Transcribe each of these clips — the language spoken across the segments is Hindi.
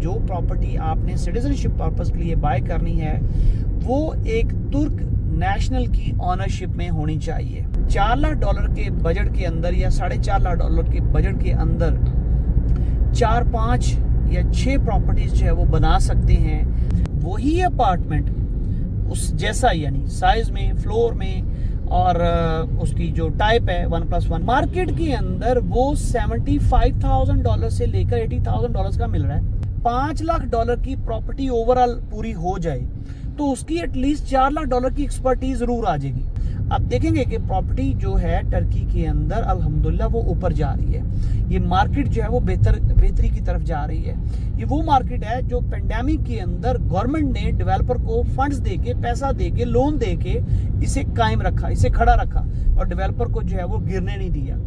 जो प्रॉपर्टी आपने सिटीजनशिप पर्पस के लिए बाय करनी है वो एक तुर्क नेशनल की ऑनरशिप में होनी चाहिए। $4 लाख के बजट के अंदर या $4.5 लाख के बजट के अंदर 4, 5 या 6 प्रॉपर्टीज जो है वो बना सकते हैं। वही अपार्टमेंट उस जैसा यानी साइज में, फ्लोर में और उसकी जो टाइप है 1+1 मार्केट के अंदर वो $75,000 से लेकर $80,000 का मिल रहा है। $5 लाख की प्रॉपर्टी ओवरऑल पूरी हो जाए तो उसकी एटलीस्ट $4 लाख की एक्सपर्टीज जरूर आ जाएगी। आप देखेंगे कि प्रॉपर्टी जो है टर्की के अंदर अल्हम्दुलिल्लाह वो ऊपर जा रही है। ये मार्केट जो है वो बेहतरी की तरफ जा रही है। ये वो मार्केट है जो पेंडेमिक के अंदर गवर्नमेंट ने डेवलपर को फंड्स देके, पैसा देके, लोन देके इसे कायम रखा, इसे खड़ा रखा और डेवलपर को जो है वो गिरने नहीं दिया।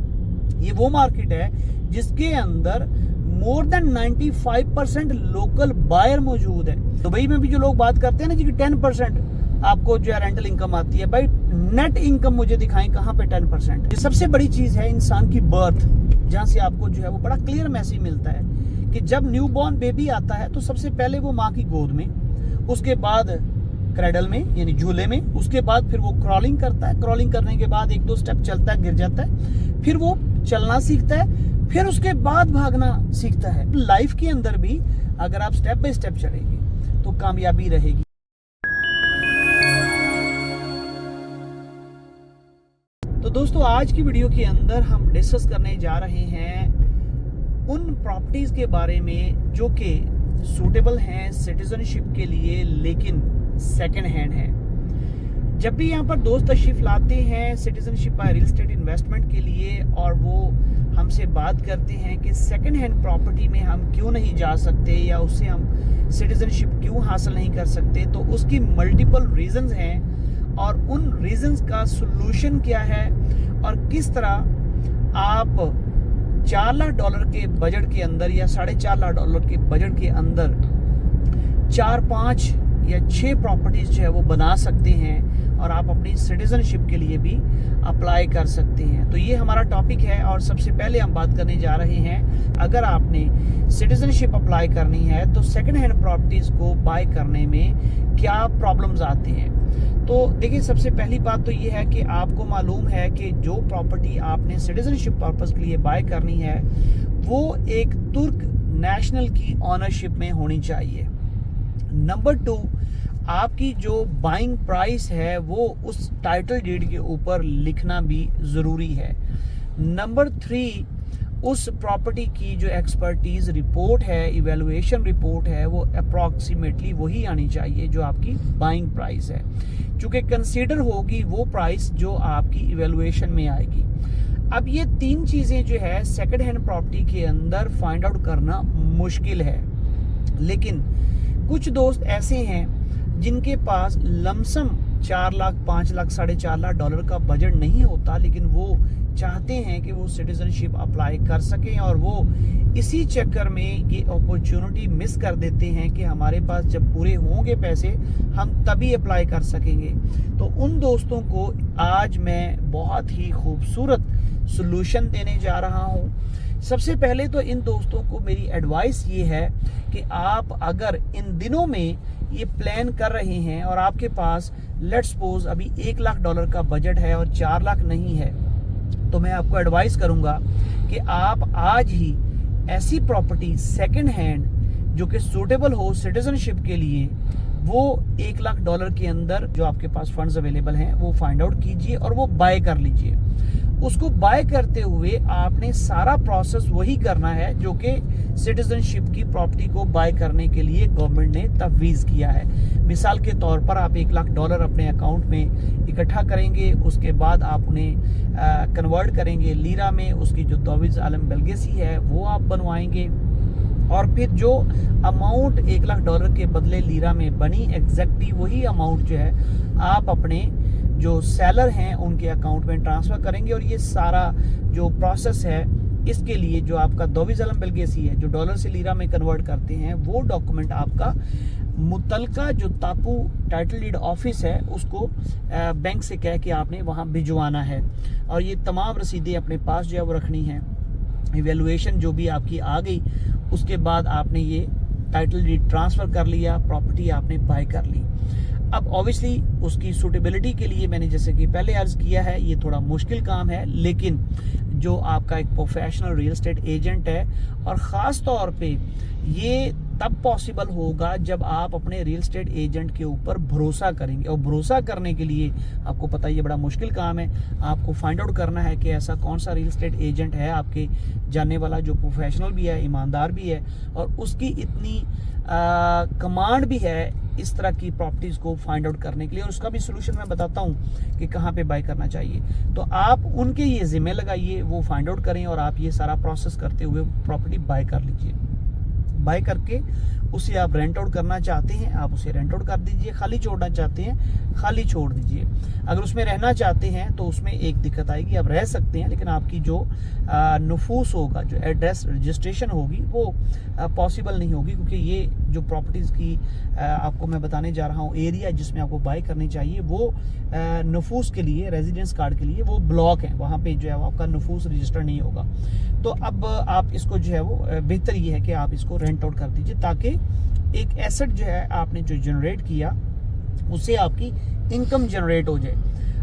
ये वो मार्केट है जिसके अंदर मोर देन 95% लोकल बायर मौजूद है। दुबई में भी जो लोग बात करते हैं ना जी कि 10% आपको जो है रेंटल इनकम आती है, भाई नेट इनकम मुझे दिखाएं कहाँ पे 10%। ये सबसे बड़ी चीज है इंसान की बर्थ, जहाँ से आपको जो है वो बड़ा क्लियर मैसेज मिलता है कि जब न्यूबॉर्न बेबी आता है तो सबसे पहले वो माँ की गोद में, उसके बाद क्रेडल में यानी झूले में, उसके बाद फिर वो क्रॉलिंग करता है। क्रॉलिंग करने के बाद 1-2 स्टेप चलता है, गिर जाता है, फिर वो चलना सीखता है, फिर उसके बाद भागना सीखता है। लाइफ के अंदर भी अगर आप स्टेप बाय स्टेप चलेंगे तो कामयाबी रहेगी। तो दोस्तों आज की वीडियो के अंदर हम डिस्कस करने जा रहे हैं उन प्रॉपर्टीज के बारे में जो कि सूटेबल हैं सिटीजनशिप के लिए लेकिन सेकंड हैंड है। जब भी यहाँ पर दोस्त तशरीफ लाते हैं citizenship by real estate investment के लिए और वो हमसे बात करते हैं कि सेकंड हैंड प्रॉपर्टी में हम क्यों नहीं जा सकते या उससे हम सिटीजनशिप क्यों हासिल नहीं कर सकते, तो उसकी मल्टीपल रीजंस हैं और उन रीजंस का सॉल्यूशन क्या है और किस तरह आप $4 लाख के बजट के अंदर या $4.5 लाख के बजट के अंदर 4, 5 या 6 प्रॉपर्टीज जो है वो बना सकते हैं और आप अपनी सिटीजनशिप के लिए भी अप्लाई कर सकते हैं। तो ये हमारा टॉपिक है और सबसे पहले हम बात करने जा रहे हैं अगर आपने सिटीजनशिप अप्लाई करनी है तो सेकंड हैंड प्रॉपर्टीज को बाय करने में क्या प्रॉब्लम्स आते हैं। तो देखिए सबसे पहली बात तो ये है कि आपको मालूम है कि जो प्रॉपर्टी आपने सिटीजनशिप पर्पस के लिए बाय करनी है वो एक तुर्क नेशनल की ऑनरशिप में होनी चाहिए। नंबर 2, आपकी जो बाइंग प्राइस है वो उस टाइटल डीड के ऊपर लिखना भी ज़रूरी है। नंबर 3, उस प्रॉपर्टी की जो एक्सपर्टीज रिपोर्ट है, इवेलुएशन रिपोर्ट है, वो अप्रॉक्सीमेटली वही आनी चाहिए जो आपकी बाइंग प्राइस है, क्योंकि कंसीडर होगी वो प्राइस जो आपकी इवेलुएशन में आएगी। अब ये 3 चीज़ें जो है सेकंड हैंड प्रॉपर्टी के अंदर फाइंड आउट करना मुश्किल है, लेकिन कुछ दोस्त ऐसे हैं जिनके पास लमसम 4 लाख, 5 लाख, $4.5 लाख का बजट नहीं होता, लेकिन वो चाहते हैं कि वो सिटीजनशिप अप्लाई कर सकें और वो इसी चक्कर में ये अपॉर्चुनिटी मिस कर देते हैं कि हमारे पास जब पूरे होंगे पैसे हम तभी अप्लाई कर सकेंगे। तो उन दोस्तों को आज मैं बहुत ही खूबसूरत सॉल्यूशन देने जा रहा हूँ। सबसे पहले तो इन दोस्तों को मेरी एडवाइस ये है कि आप अगर इन दिनों में ये प्लान कर रहे हैं और आपके पास लेट्स सपोज अभी $1 लाख का बजट है और 4 लाख नहीं है, तो मैं आपको एडवाइस करूंगा कि आप आज ही ऐसी प्रॉपर्टी सेकंड हैंड जो कि सूटेबल हो सिटीजनशिप के लिए वो $1 लाख के अंदर जो आपके पास फंड्स अवेलेबल हैं वो फाइंड आउट कीजिए और वो बाय कर लीजिए। उसको बाय करते हुए आपने सारा प्रोसेस वही करना है जो कि सिटीजनशिप की प्रॉपर्टी को बाय करने के लिए गवर्नमेंट ने तफवीज़ किया है। मिसाल के तौर पर आप $1 लाख अपने अकाउंट में इकट्ठा करेंगे, उसके बाद आप उन्हें कन्वर्ट करेंगे लीरा में, उसकी जो दोविज़ आलम बेलगेसी है वो आप बनवाएंगे और फिर जो अमाउंट $1 लाख के बदले लीरा में बनी एग्जैक्टली वही अमाउंट जो है आप अपने जो सेलर हैं उनके अकाउंट में ट्रांसफ़र करेंगे। और ये सारा जो प्रोसेस है इसके लिए जो आपका दोविज़ आलम बेलगेसी है जो डॉलर से लीरा में कन्वर्ट करते हैं वो डॉक्यूमेंट आपका मुतलका जो तापू टाइटल डीड ऑफिस है उसको बैंक से कह के आपने वहाँ भिजवाना है और ये तमाम रसीदें अपने पास जो है वो रखनी है। इवेलुएशन जो भी आपकी आ गई उसके बाद आपने ये टाइटल डीड ट्रांसफ़र कर लिया, प्रॉपर्टी आपने बाय कर ली। अब ऑब्वियसली उसकी सूटेबिलिटी के लिए मैंने जैसे कि पहले अर्ज किया है, ये थोड़ा मुश्किल काम है, लेकिन जो आपका एक प्रोफेशनल रियल एस्टेट एजेंट है, और ख़ास तौर पे ये तब पॉसिबल होगा जब आप अपने रियल एस्टेट एजेंट के ऊपर भरोसा करेंगे। और भरोसा करने के लिए आपको पता है ये बड़ा मुश्किल काम है। आपको फाइंड आउट करना है कि ऐसा कौन सा रियल एस्टेट एजेंट है आपके जानने वाला, जो प्रोफेशनल भी है, ईमानदार भी है, और उसकी इतनी कमांड भी है इस तरह की प्रॉपर्टीज़ को फाइंड आउट करने के लिए। और उसका भी सोल्यूशन मैं बताता हूँ कि कहाँ पे बाय करना चाहिए। तो आप उनके ये ज़िम्मे लगाइए, वो फाइंड आउट करें, और आप ये सारा प्रोसेस करते हुए प्रॉपर्टी बाय कर लीजिए। बाय करके उसे आप रेंट आउट करना चाहते हैं, आप उसे रेंट आउट कर दीजिए। खाली छोड़ना चाहते हैं, खाली छोड़ दीजिए। अगर उसमें रहना चाहते हैं तो उसमें एक दिक्कत आएगी, आप रह सकते हैं, लेकिन आपकी जो नफूस होगा, जो एड्रेस रजिस्ट्रेशन होगी, वो पॉसिबल नहीं होगी, क्योंकि ये जो प्रॉपर्टीज़ की आपको मैं बताने जा रहा हूँ एरिया जिसमें आपको बाय करनी चाहिए, वो नफूस के लिए, रेजिडेंस कार्ड के लिए वो ब्लॉक है, वहाँ पे जो है वो आपका नफूस रजिस्टर नहीं होगा। तो अब आप इसको जो है वो बेहतर ये है कि आप इसको रेंट आउट कर दीजिए, ताकि एक एसेट जो है आपने जो जनरेट किया उससे आपकी इनकम जनरेट हो जाए।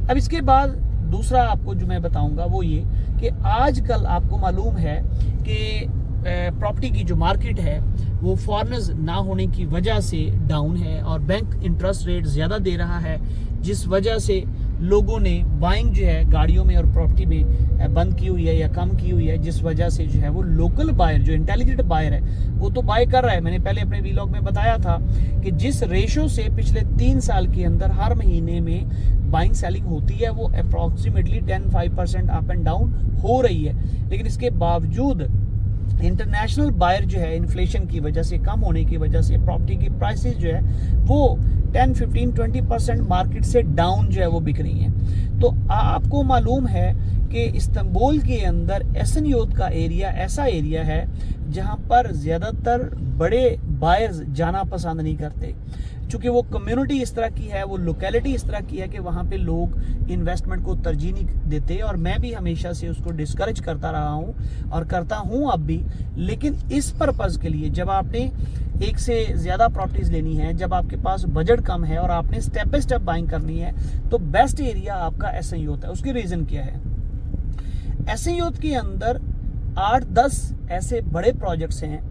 अब इसके बाद दूसरा आपको जो मैं बताऊंगा वो ये कि आजकल आपको मालूम है कि प्रॉपर्टी की जो मार्केट है वो फॉरेनर्स ना होने की वजह से डाउन है, और बैंक इंटरेस्ट रेट ज़्यादा दे रहा है, जिस वजह से लोगों ने बाइंग जो है गाड़ियों में और प्रॉपर्टी में बंद की हुई है या कम की हुई है, जिस वजह से जो है वो लोकल बायर, जो इंटेलिजेंट बायर है, वो तो बाय कर रहा है। मैंने पहले अपने वीलॉग में बताया था कि जिस रेशो से पिछले 3 साल के अंदर हर महीने में बाइंग सेलिंग होती है, वो अप्रॉक्सीमेटली 10-5% अप एंड डाउन हो रही है। लेकिन इसके बावजूद इंटरनेशनल बायर जो है इन्फ्लेशन की वजह से, कम होने की वजह से प्रॉपर्टी की प्राइसेस जो है वो 10-15-20% मार्केट से डाउन जो है वो बिक रही हैं। तो आपको मालूम है कि इस्तांबुल के अंदर एसन योद का एरिया ऐसा एरिया है जहां पर ज़्यादातर बड़े बायर्स जाना पसंद नहीं करते, चूँकि वो कम्युनिटी इस तरह की है, वो लोकेलिटी इस तरह की है कि वहाँ पे लोग इन्वेस्टमेंट को तरजीह नहीं देते। और मैं भी हमेशा से उसको डिस्करेज करता रहा हूँ और करता हूँ अब भी। लेकिन इस पर्पज़ के लिए, जब आपने एक से ज़्यादा प्रॉपर्टीज़ लेनी है, जब आपके पास बजट कम है और आपने स्टेप बाय स्टेप बाइंग करनी है, तो बेस्ट एरिया आपका एसन योद है। उसकी रीज़न क्या है? एसन योद के अंदर 8-10 ऐसे बड़े प्रोजेक्ट्स हैं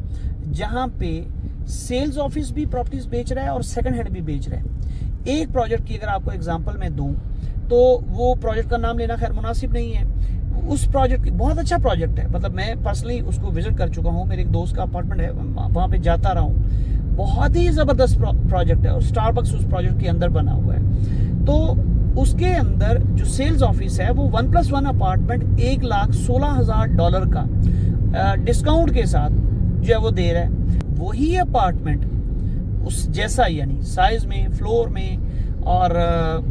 जहाँ पे सेल्स ऑफिस भी प्रॉपर्टीज बेच रहा है और सेकंड हैंड भी बेच रहा है। एक प्रोजेक्ट की अगर आपको एग्जांपल मैं दूं, तो वो प्रोजेक्ट का नाम लेना खैर मुनासिब नहीं है। उस प्रोजेक्ट बहुत अच्छा प्रोजेक्ट है, मतलब मैं पर्सनली उसको विजिट कर चुका हूँ, मेरे एक दोस्त का अपार्टमेंट है, वहाँ पे जाता रहा हूँ। बहुत ही ज़बरदस्त प्रोजेक्ट है, और स्टारबक्स उस प्रोजेक्ट के अंदर बना हुआ है। तो उसके अंदर जो सेल्स ऑफिस है वो 1+1 अपार्टमेंट $1,16,000 का डिस्काउंट के साथ जो है वो दे रहा है। वही अपार्टमेंट उस जैसा, यानी साइज में, फ्लोर में, और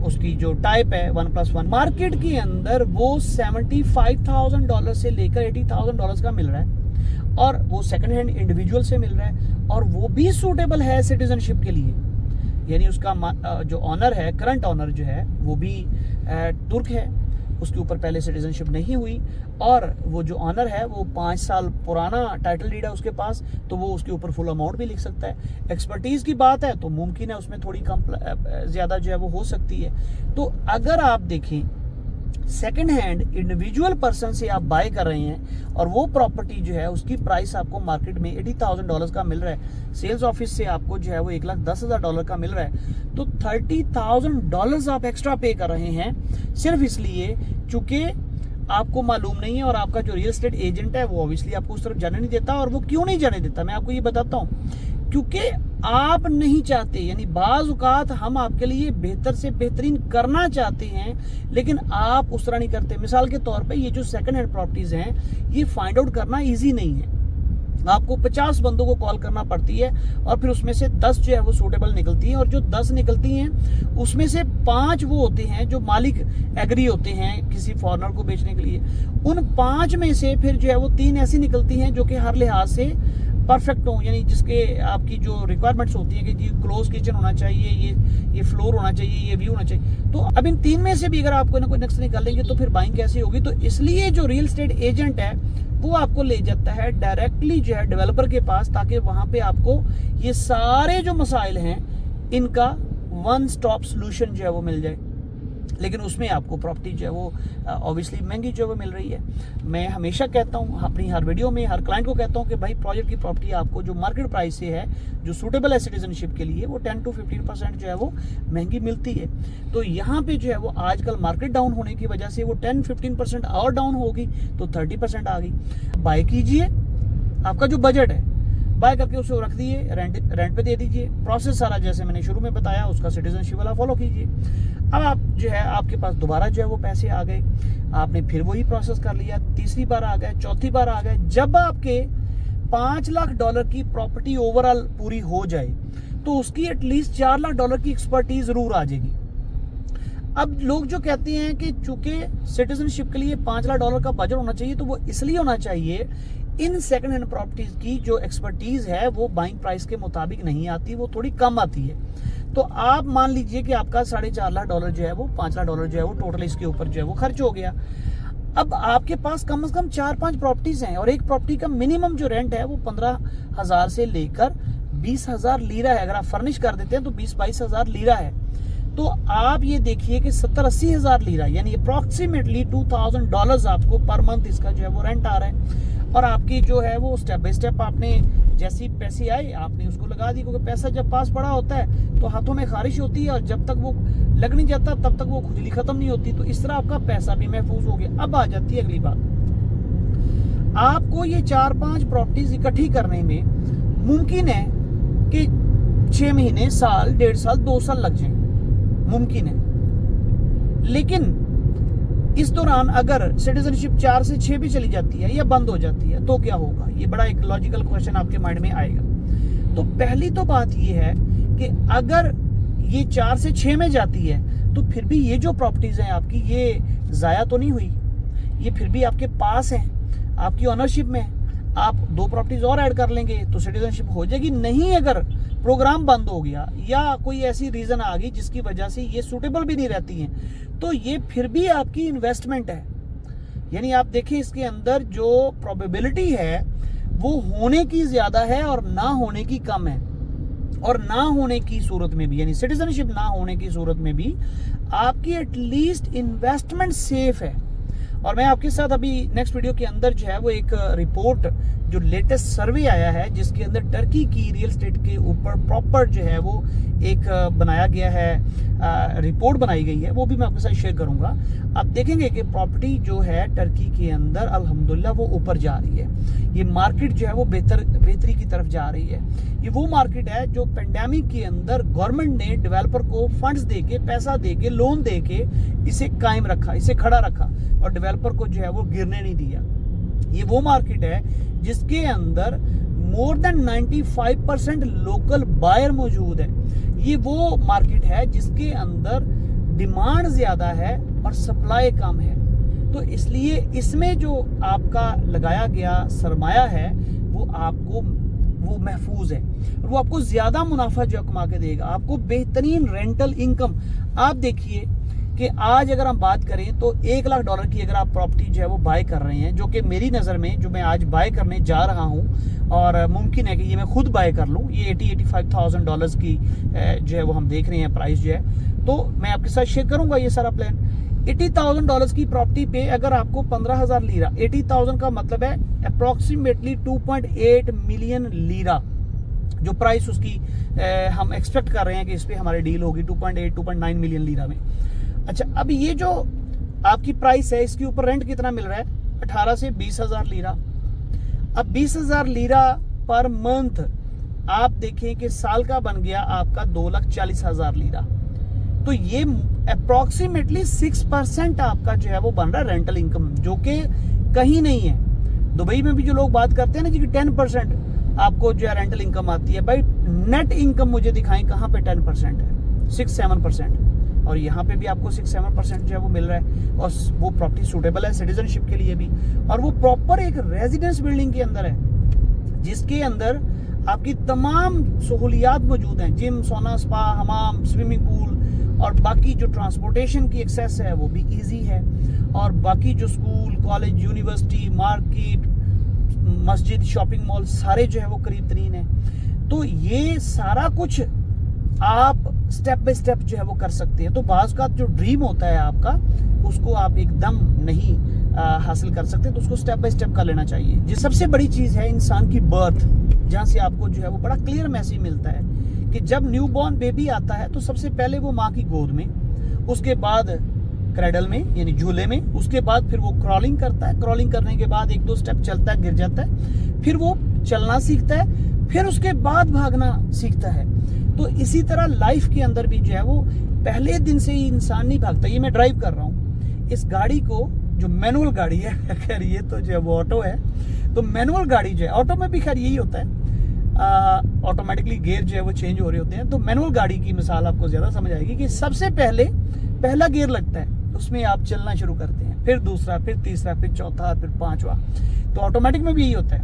उसकी जो टाइप है 1+1, मार्केट के अंदर वो $75,000 से लेकर $80,000 का मिल रहा है, और वो सेकंड हैंड इंडिविजुअल से मिल रहा है, और वो भी सूटेबल है सिटीजनशिप के लिए। यानी उसका जो ऑनर है, करंट ऑनर जो है वो भी तुर्क है, उसके ऊपर पहले सिटीजनशिप नहीं हुई, और वो जो ऑनर है वो 5 साल पुराना टाइटल डीड है उसके पास, तो वो उसके ऊपर फुल अमाउंट भी लिख सकता है। एक्सपर्टीज़ की बात है तो मुमकिन है उसमें थोड़ी कम ज़्यादा जो है वो हो सकती है। तो अगर आप देखें, सेकंड हैंड इंडिविजुअल पर्सन से आप बाय कर रहे हैं, और वो प्रॉपर्टी जो है उसकी प्राइस आपको मार्केट में $80,000 का मिल रहा है, सेल्स ऑफिस से आपको जो है वो $1,10,000 का मिल रहा है, तो $30,000 आप एक्स्ट्रा पे कर रहे हैं सिर्फ इसलिए चूंकि आपको मालूम नहीं है, और आपका जो रियल एस्टेट एजेंट है वो ऑब्वियसली आपको उस तरफ जाने नहीं देता। और वो क्यों नहीं जाने देता, मैं आपको ये बताता हूँ, क्योंकि आप नहीं चाहते। यानी बाज़ औक़ात हम आपके लिए बेहतर से बेहतरीन करना चाहते हैं, लेकिन आप उस तरह नहीं करते। मिसाल के तौर पे ये जो सेकंड हैंड प्रॉपर्टीज़ हैं, ये फाइंड आउट करना ईजी नहीं है। आपको 50 बंदों को कॉल करना पड़ती है, और फिर उसमें से 10 जो है वो सूटेबल निकलती हैं, और जो 10 निकलती हैं उसमें से 5 वो होते हैं जो मालिक एग्री होते हैं किसी फॉरनर को बेचने के लिए। उन 5 में से फिर जो है वो 3 ऐसी निकलती हैं जो कि हर लिहाज से परफेक्ट हो, यानी जिसके आपकी जो रिक्वायरमेंट्स होती हैं कि जी क्लोज किचन होना चाहिए, ये फ्लोर होना चाहिए, ये व्यू होना चाहिए। तो अब इन 3 में से भी अगर आप कोई ना कोई नक्स निकाल लेंगे तो फिर बाइंग कैसे होगी? तो इसलिए जो रियल एस्टेट एजेंट है वो आपको ले जाता है डायरेक्टली जो है डेवलपर के पास, ताकि वहां पे आपको ये सारे जो मसाइल हैं इनका वन स्टॉप सोल्यूशन जो है वो मिल जाए। लेकिन उसमें आपको प्रॉपर्टी जो है वो ऑब्वियसली महंगी जो है वो मिल रही है। मैं हमेशा कहता हूँ अपनी हर वीडियो में, हर क्लाइंट को कहता हूँ कि भाई प्रोजेक्ट की प्रॉपर्टी आपको जो मार्केट प्राइस से है, जो सूटेबल है सिटीजनशिप के लिए, वो 10 to 15% जो है वो महंगी मिलती है। तो यहाँ पे जो है वो आजकल मार्केट डाउन होने की वजह से वो 10-15% और डाउन होगी, तो 30% आ गई। बाय कीजिए, आपका जो बजट है बाय करके उसे रख दिए, रेंट पे दे दीजिए। प्रोसेस सारा जैसे मैंने शुरू में बताया उसका सिटीजनशिप वाला फॉलो कीजिए। अब आप जो है आपके पास दोबारा जो है वो पैसे आ गए, आपने फिर वही प्रोसेस कर लिया, तीसरी बार आ गए, चौथी बार आ गए। जब आपके $5 लाख की प्रॉपर्टी ओवरऑल पूरी हो जाए तो उसकी एटलीस्ट $4 लाख की एक्सपर्टीज जरूर आ जाएगी। अब लोग जो कहते हैं कि चूंकि सिटीजनशिप के लिए $5 लाख का बजट होना चाहिए, तो वो इसलिए होना चाहिए, इन सेकंड हैंड प्रॉपर्टीज की जो एक्सपर्टीज है वो बाइंग प्राइस के मुताबिक नहीं आती, वो थोड़ी कम आती है। तो आप मान लीजिए कि आपका $4.5 लाख जो है वो $5 लाख जो है वो टोटल इसके ऊपर जो है वो खर्च हो गया। अब आपके पास कम से कम 4-5 प्रॉपर्टीज हैं और एक प्रॉपर्टी का मिनिमम जो रेंट है वो 15,000 से लेकर 20,000 लीरा है। अगर आप फर्निश कर देते हैं तो 20-22 हजार लीरा है। तो आप ये देखिए कि 70-80 हजार लीरा, यानी अप्रॉक्सीमेटली $2,000 आपको पर मंथ इसका जो है वो रेंट आ रहा है। और आपकी जो है वो स्टेप बाय स्टेप आपने जैसी पैसे आए आपने उसको लगा दी, क्योंकि पैसा जब पास पड़ा होता है तो हाथों में खारिश होती है और जब तक वो लग नहीं जाता तब तक वो खुजली खत्म नहीं होती। तो इस तरह आपका पैसा भी महफूज हो गया। अब आ जाती है अगली बात, आपको ये 4-5 प्रॉपर्टीज इकट्ठी करने में मुमकिन है कि 6 महीने, साल, 1.5 साल, 2 साल लग जाए, मुमकिन है। लेकिन इस दौरान अगर सिटीजनशिप 4 से 6 भी चली जाती है या बंद हो जाती है तो क्या होगा? ये बड़ा एक लॉजिकल क्वेश्चन आपके माइंड में आएगा। तो पहली तो बात ये है कि अगर ये 4 से 6 में जाती है तो फिर भी ये जो प्रॉपर्टीज हैं आपकी, ये जाया तो नहीं हुई, ये फिर भी आपके पास हैं, आपकी ओनरशिप में। आप 2 प्रॉपर्टीज और ऐड कर लेंगे तो सिटीजनशिप हो जाएगी। नहीं, अगर प्रोग्राम बंद हो गया या कोई ऐसी रीजन आ गई जिसकी वजह से ये सूटेबल भी नहीं रहती हैं, तो ये फिर भी आपकी इन्वेस्टमेंट है। यानी आप देखें इसके अंदर जो प्रोबेबिलिटी है वो होने की ज्यादा है और ना होने की कम है। और ना होने की सूरत में भी, यानी सिटीजनशिप ना होने की सूरत में भी आपकी एटलीस्ट इन्वेस्टमेंट सेफ है। और मैं आपके साथ अभी नेक्स्ट वीडियो के अंदर जो है वो एक रिपोर्ट, जो लेटेस्ट सर्वे आया है जिसके अंदर टर्की की रियल एस्टेट के ऊपर प्रॉपर जो है वो एक बनाया गया है, रिपोर्ट बनाई गई है, वो भी मैं आपके साथ शेयर करूंगा। आप देखेंगे कि प्रॉपर्टी जो है टर्की के अंदर अल्हम्दुलिल्लाह वो ऊपर जा रही है। ये मार्केट जो है वो बेहतरी की तरफ जा रही है। ये वो मार्केट है जो पेंडेमिक के अंदर गवर्नमेंट ने डेवलपर को फंड्स देके, पैसा देके, लोन देके इसे कायम रखा, इसे खड़ा रखा और डेवलपर को जो है वो गिरने नहीं दिया। ये वो मार्केट है जिसके अंदर मोर देन 95% लोकल बायर मौजूद है। ये वो मार्केट है जिसके अंदर डिमांड ज्यादा है और सप्लाई कम है। तो इसलिए इसमें जो आपका लगाया गया सरमाया है वो आपको वो महफूज है और वो आपको ज्यादा मुनाफा जो कमा के देगा, आपको बेहतरीन रेंटल इनकम। आप देखिए कि आज अगर हम बात करें तो $1 लाख की अगर आप प्रॉपर्टी जो है वो बाय कर रहे हैं, जो कि मेरी नज़र में जो मैं आज बाय करने जा रहा हूं और मुमकिन है कि ये मैं खुद बाय कर लूं, ये $80,000-85,000 की जो है वो हम देख रहे हैं प्राइस जो है। तो मैं आपके साथ शेयर करूंगा ये सारा प्लान। $80,000 की प्रॉपर्टी पे अगर आपको 15,000 लीरा, 80,000 का मतलब है अप्रोक्सीमेटली 2.8 मिलियन लीरा जो प्राइस उसकी हम एक्सपेक्ट कर रहे हैं कि इस पे हमारी डील होगी 2.8-2.9 मिलियन लीरा में। अच्छा, अब ये जो आपकी प्राइस है इसके ऊपर रेंट कितना मिल रहा है? 18 से 20,000 लीरा। अब 20,000 लीरा पर मंथ आप देखें कि साल का बन गया आपका 2,40,000 लीरा। तो ये अप्रोक्सीमेटली 6% आपका जो है वो बन रहा है रेंटल इनकम, जो कि कहीं नहीं है। दुबई में भी जो लोग बात करते हैं ना जी कि 10% आपको जो है रेंटल इनकम आती है, भाई नेट इनकम मुझे दिखाएं कहाँ पे 10% है? 6-7%। और यहाँ पे भी आपको 6-7% जो है वो मिल रहा है और वो प्रॉपर्टी सूटेबल है सिटीजनशिप के लिए भी। और वो प्रॉपर एक रेजिडेंस बिल्डिंग के अंदर है जिसके अंदर आपकी तमाम सहूलियात मौजूद हैं, जिम, सोना, स्पा, हमाम, स्विमिंग पूल और बाकी जो ट्रांसपोर्टेशन की एक्सेस है वो भी ईजी है। और बाकी जो स्कूल, कॉलेज, यूनिवर्सिटी, मार्केट, मस्जिद, शॉपिंग मॉल सारे जो है वो करीब तरीन है। तो ये सारा कुछ आप स्टेप बाय स्टेप जो है वो कर सकते हैं। तो बाज़ का जो ड्रीम होता है आपका, उसको आप एकदम नहीं हासिल कर सकते, तो उसको स्टेप बाय स्टेप कर लेना चाहिए। जो सबसे बड़ी चीज़ है इंसान की बर्थ, जहाँ से आपको जो है वो बड़ा क्लियर मैसेज मिलता है कि जब न्यू बॉर्न बेबी आता है तो सबसे पहले वो माँ की गोद में, उसके बाद क्रैडल में यानी झूले में, उसके बाद फिर वो क्रॉलिंग करता है। क्रॉलिंग करने के बाद 1-2 स्टेप चलता है, गिर जाता है, फिर वो चलना सीखता है, फिर उसके बाद भागना सीखता है। तो इसी तरह लाइफ के अंदर भी जो है वो पहले दिन से ही इंसान नहीं भागता। ये मैं ड्राइव कर रहा हूँ इस गाड़ी को, जो मैनुअल गाड़ी है, खैर ये तो जो है वो ऑटो है, तो मैनुअल गाड़ी जो है, ऑटो में भी खैर यही होता है, ऑटोमेटिकली गियर जो है वो चेंज हो रहे होते हैं। तो मैनुअल गाड़ी की मिसाल आपको ज़्यादा समझ आएगी कि सबसे पहले पहला गियर लगता है, उसमें आप चलना शुरू करते हैं, फिर दूसरा, फिर तीसरा, फिर चौथा, फिर पांचवा। तो ऑटोमेटिक में भी यही होता है,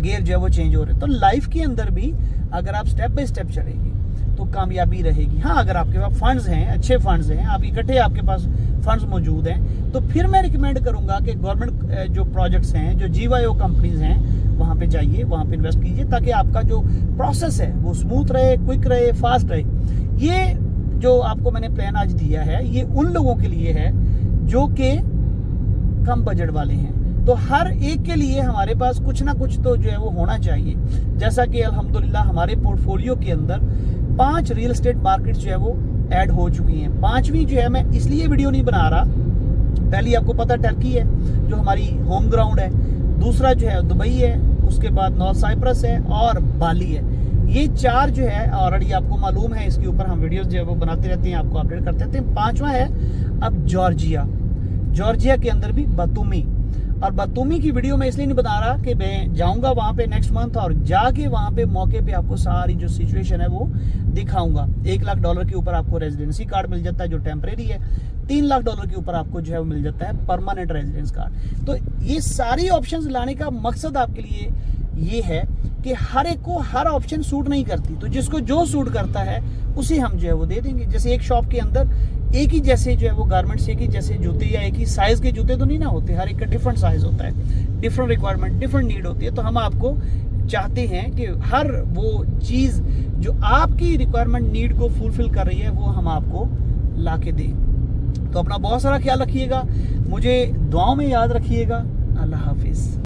गियर जो है वो चेंज हो रहे हैं। तो लाइफ के अंदर भी अगर आप स्टेप बाय स्टेप चलेंगे तो कामयाबी रहेगी। हाँ, अगर आपके पास फंड्स हैं, अच्छे फंड्स हैं, आप इकट्ठे, आपके पास फंड्स मौजूद हैं, तो फिर मैं रिकमेंड करूंगा कि गवर्नमेंट जो प्रोजेक्ट्स हैं, जो GYO कंपनीज हैं, वहाँ पे जाइए, वहाँ पे इन्वेस्ट कीजिए, ताकि आपका जो प्रोसेस है वो स्मूथ रहे, क्विक रहे, फास्ट रहे। ये जो आपको मैंने प्लान आज दिया है, ये उन लोगों के लिए है जो कि कम बजट वाले हैं। तो हर एक के लिए हमारे पास कुछ ना कुछ तो जो है वो होना चाहिए। जैसा कि अल्हम्दुलिल्लाह हमारे पोर्टफोलियो के अंदर 5 रियल एस्टेट मार्केट जो है वो ऐड हो चुकी हैं। 5वीं जो है, मैं इसलिए वीडियो नहीं बना रहा, पहली आपको पता टर्की है जो हमारी होम ग्राउंड है, दूसरा जो है दुबई है, उसके बाद नॉर्थ साइप्रस है और बाली है। ये 4 जो है ऑलरेडी आपको मालूम है, इसके ऊपर हम वीडियोस जो है वो बनाते रहते हैं, आपको अपडेट करते रहते हैं। 5वां है अब जॉर्जिया के अंदर भी बतूमी। और बतूमी की वीडियो मैं इसलिए नहीं बता रहा कि मैं जाऊंगा वहां पे नेक्स्ट मंथ और जाके वहां पे मौके पे आपको सारी जो सिचुएशन है वो दिखाऊंगा। $1 लाख के ऊपर आपको रेजिडेंसी कार्ड मिल जाता है जो टेम्परेरी है, $3 लाख के ऊपर आपको जो है वो मिल जाता है परमानेंट रेजिडेंस कार्ड। तो ये सारी ऑप्शंस लाने का मकसद आपके लिए ये है कि हर एक को हर ऑप्शन सूट नहीं करती, तो जिसको जो सूट करता है उसे हम जो है वो दे देंगे। जैसे एक शॉप के अंदर एक ही जैसे जो है वो गारमेंट्स, एक ही जैसे जूते या एक ही साइज के जूते तो नहीं ना होते, हर एक का डिफरेंट साइज होता है, डिफरेंट रिक्वायरमेंट, डिफरेंट नीड होती है। तो हम आपको चाहते हैं कि हर वो चीज़ जो आपकी रिक्वायरमेंट नीड को फुलफिल कर रही है वो हम आपको ला के दें। तो अपना बहुत सारा ख्याल रखिएगा, मुझे दुआओं में याद रखिएगा। अल्लाह हाफिज़।